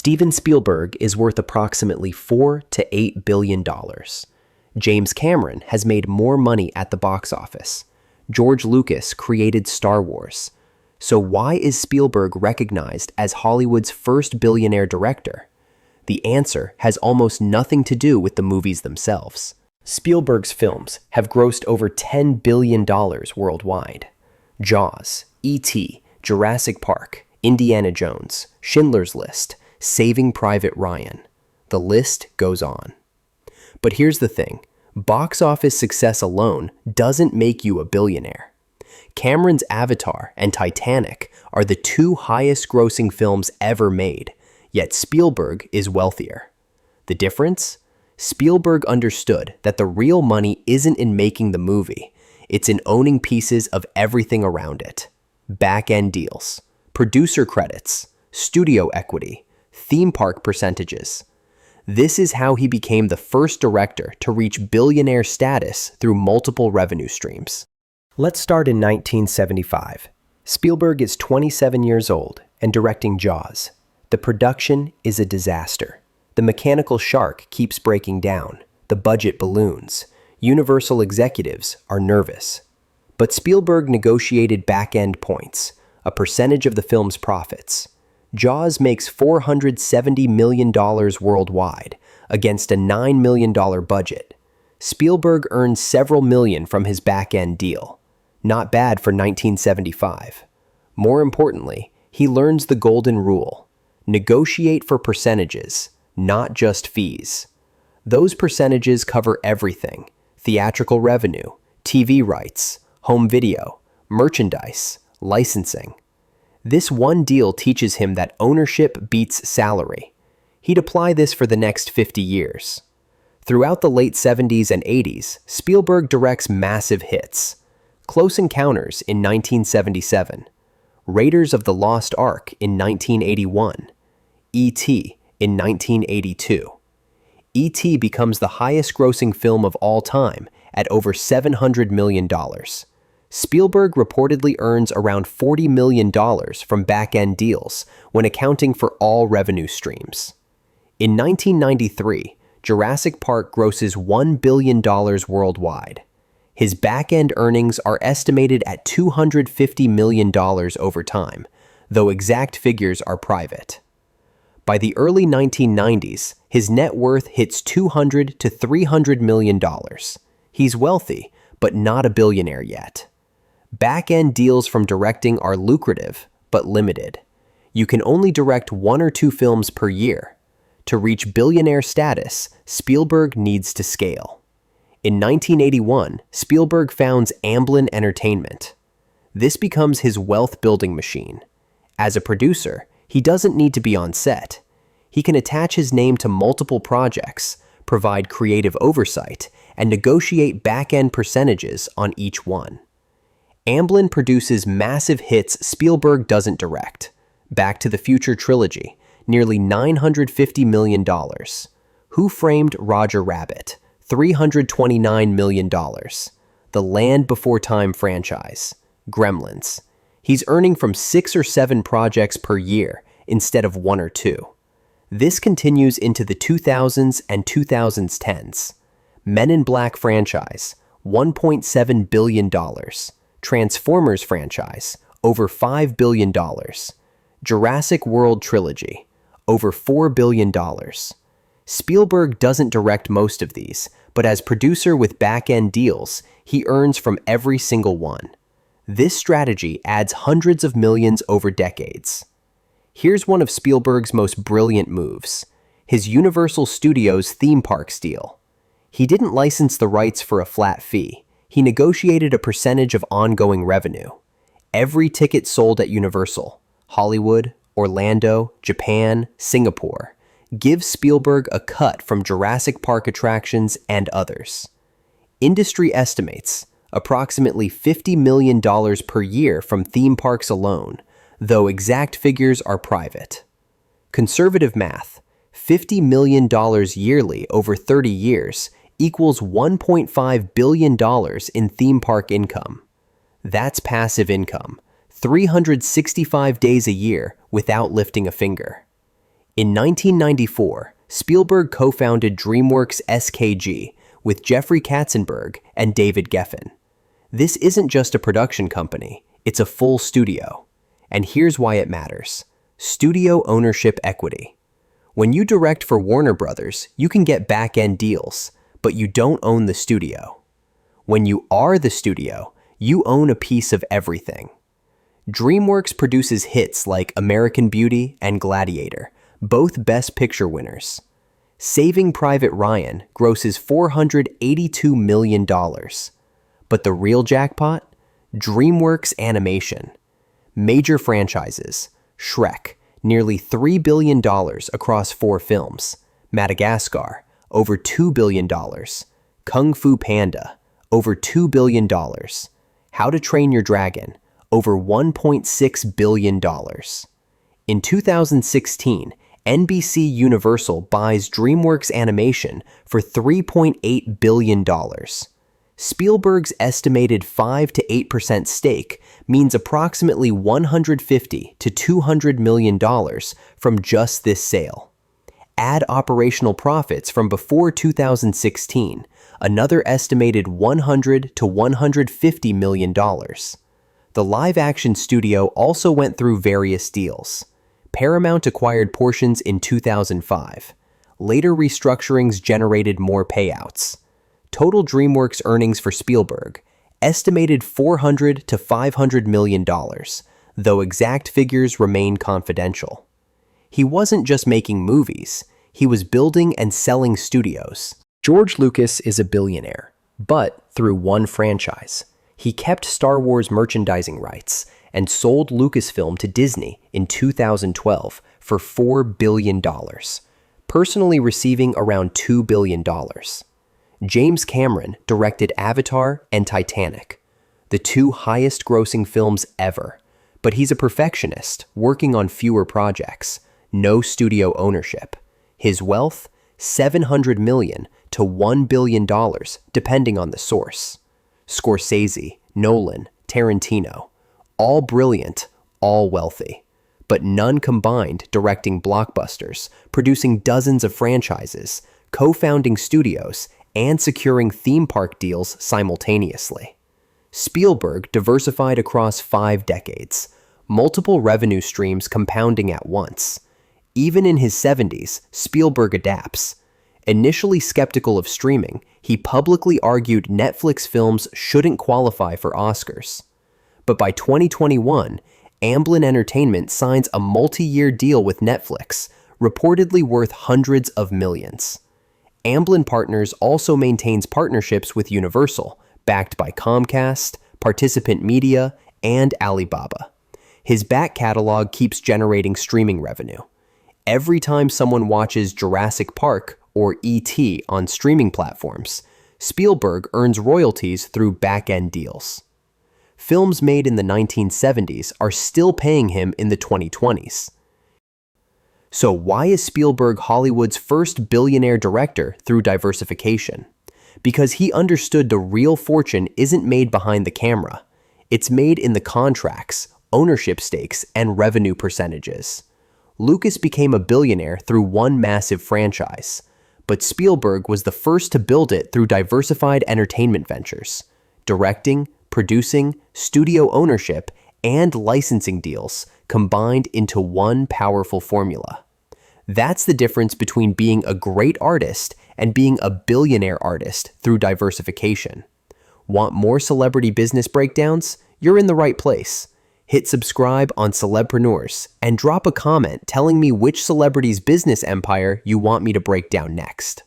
Steven Spielberg is worth approximately $4 to $8 billion. James Cameron has made more money at the box office. George Lucas created Star Wars. So why is Spielberg recognized as Hollywood's first billionaire director? The answer has almost nothing to do with the movies themselves. Spielberg's films have grossed over $10 billion worldwide. Jaws, E.T., Jurassic Park, Indiana Jones, Schindler's List, Saving Private Ryan. The list goes on. But here's the thing. Box office success alone doesn't make you a billionaire. Cameron's Avatar and Titanic are the two highest-grossing films ever made, yet Spielberg is wealthier. The difference? Spielberg understood that the real money isn't in making the movie, it's in owning pieces of everything around it. Back-end deals, producer credits, studio equity, theme park percentages. This is how he became the first director to reach billionaire status through multiple revenue streams. Let's start in 1975. Spielberg is 27 years old and directing Jaws. The production is a disaster. The mechanical shark keeps breaking down. The budget balloons. Universal executives are nervous. But Spielberg negotiated back-end points, a percentage of the film's profits. Jaws makes $470 million worldwide against a $9 million budget. Spielberg earns several million from his back-end deal. Not bad for 1975. More importantly, he learns the golden rule. Negotiate for percentages, not just fees. Those percentages cover everything: theatrical revenue, TV rights, home video, merchandise, licensing. This one deal teaches him that ownership beats salary. He'd apply this for the next 50 years. Throughout the late 70s and 80s, Spielberg directs massive hits. Close Encounters in 1977, Raiders of the Lost Ark in 1981, E.T. in 1982. E.T. becomes the highest-grossing film of all time at over $700 million. Spielberg reportedly earns around $40 million from back-end deals when accounting for all revenue streams. In 1993, Jurassic Park grosses $1 billion worldwide. His back-end earnings are estimated at $250 million over time, though exact figures are private. By the early 1990s, his net worth hits $200 to $300 million. He's wealthy, but not a billionaire yet. Back-end deals from directing are lucrative, but limited. You can only direct 1 or 2 films per year. To reach billionaire status, Spielberg needs to scale. In 1981, Spielberg founds Amblin Entertainment. This becomes his wealth-building machine. As a producer, he doesn't need to be on set. He can attach his name to multiple projects, provide creative oversight, and negotiate back-end percentages on each one. Amblin produces massive hits Spielberg doesn't direct. Back to the Future trilogy, nearly $950 million. Who Framed Roger Rabbit, $329 million. The Land Before Time franchise, Gremlins. He's earning from 6 or 7 projects per year instead of 1 or 2. This continues into the 2000s and 2010s. Men in Black franchise, $1.7 billion. Transformers franchise, over $5 billion. Jurassic World trilogy, over $4 billion. Spielberg doesn't direct most of these, but as producer with back-end deals, he earns from every single one. This strategy adds hundreds of millions over decades. Here's one of Spielberg's most brilliant moves: his Universal Studios theme parks deal. He didn't license the rights for a flat fee. He negotiated a percentage of ongoing revenue. Every ticket sold at Universal, Hollywood, Orlando, Japan, Singapore, gives Spielberg a cut from Jurassic Park attractions and others. Industry estimates approximately $50 million per year from theme parks alone, though exact figures are private. Conservative math, $50 million yearly over 30 years equals $1.5 billion in theme park income. That's passive income, 365 days a year without lifting a finger. In 1994, Spielberg co-founded DreamWorks SKG with Jeffrey Katzenberg and David Geffen. This isn't just a production company, it's a full studio. And here's why it matters. Studio ownership equity. When you direct for Warner Brothers, you can get back-end deals, but you don't own the studio. When you are the studio, you own a piece of everything. DreamWorks produces hits like American Beauty and Gladiator, both Best Picture winners. Saving Private Ryan grosses $482 million. But the real jackpot? DreamWorks Animation. Major franchises: Shrek, nearly $3 billion across 4 films; Madagascar, over $2 billion; Kung Fu Panda, over $2 billion; How to Train Your Dragon, over $1.6 billion. In 2016, NBC Universal buys DreamWorks Animation for $3.8 billion. Spielberg's estimated 5 to 8% stake means approximately $150 to $200 million from just this sale. Add operational profits from before 2016, another estimated $100 to $150 million. The live-action studio also went through various deals. Paramount acquired portions in 2005. Later restructurings generated more payouts. Total DreamWorks earnings for Spielberg, estimated $400 to $500 million, though exact figures remain confidential. He wasn't just making movies, he was building and selling studios. George Lucas is a billionaire, but through one franchise. He kept Star Wars merchandising rights and sold Lucasfilm to Disney in 2012 for $4 billion, personally receiving around $2 billion. James Cameron directed Avatar and Titanic, the 2 highest-grossing films ever, but he's a perfectionist working on fewer projects, no studio ownership. His wealth? $700 million to $1 billion, depending on the source. Scorsese, Nolan, Tarantino, all brilliant, all wealthy, but none combined directing blockbusters, producing dozens of franchises, co-founding studios, and securing theme park deals simultaneously. Spielberg diversified across 5 decades, multiple revenue streams compounding at once. Even in his 70s, Spielberg adapts. Initially skeptical of streaming, he publicly argued Netflix films shouldn't qualify for Oscars. But by 2021, Amblin Entertainment signs a multi-year deal with Netflix, reportedly worth hundreds of millions. Amblin Partners also maintains partnerships with Universal, backed by Comcast, Participant Media, and Alibaba. His back catalog keeps generating streaming revenue. Every time someone watches Jurassic Park or E.T. on streaming platforms, Spielberg earns royalties through back-end deals. Films made in the 1970s are still paying him in the 2020s. So why is Spielberg Hollywood's first billionaire director through diversification? Because he understood the real fortune isn't made behind the camera. It's made in the contracts, ownership stakes, and revenue percentages. Lucas became a billionaire through one massive franchise, but Spielberg was the first to build it through diversified entertainment ventures, directing, producing, studio ownership, and licensing deals combined into one powerful formula. That's the difference between being a great artist and being a billionaire artist through diversification. Want more celebrity business breakdowns? You're in the right place. Hit subscribe on Celebpreneurs and drop a comment telling me which celebrity's business empire you want me to break down next.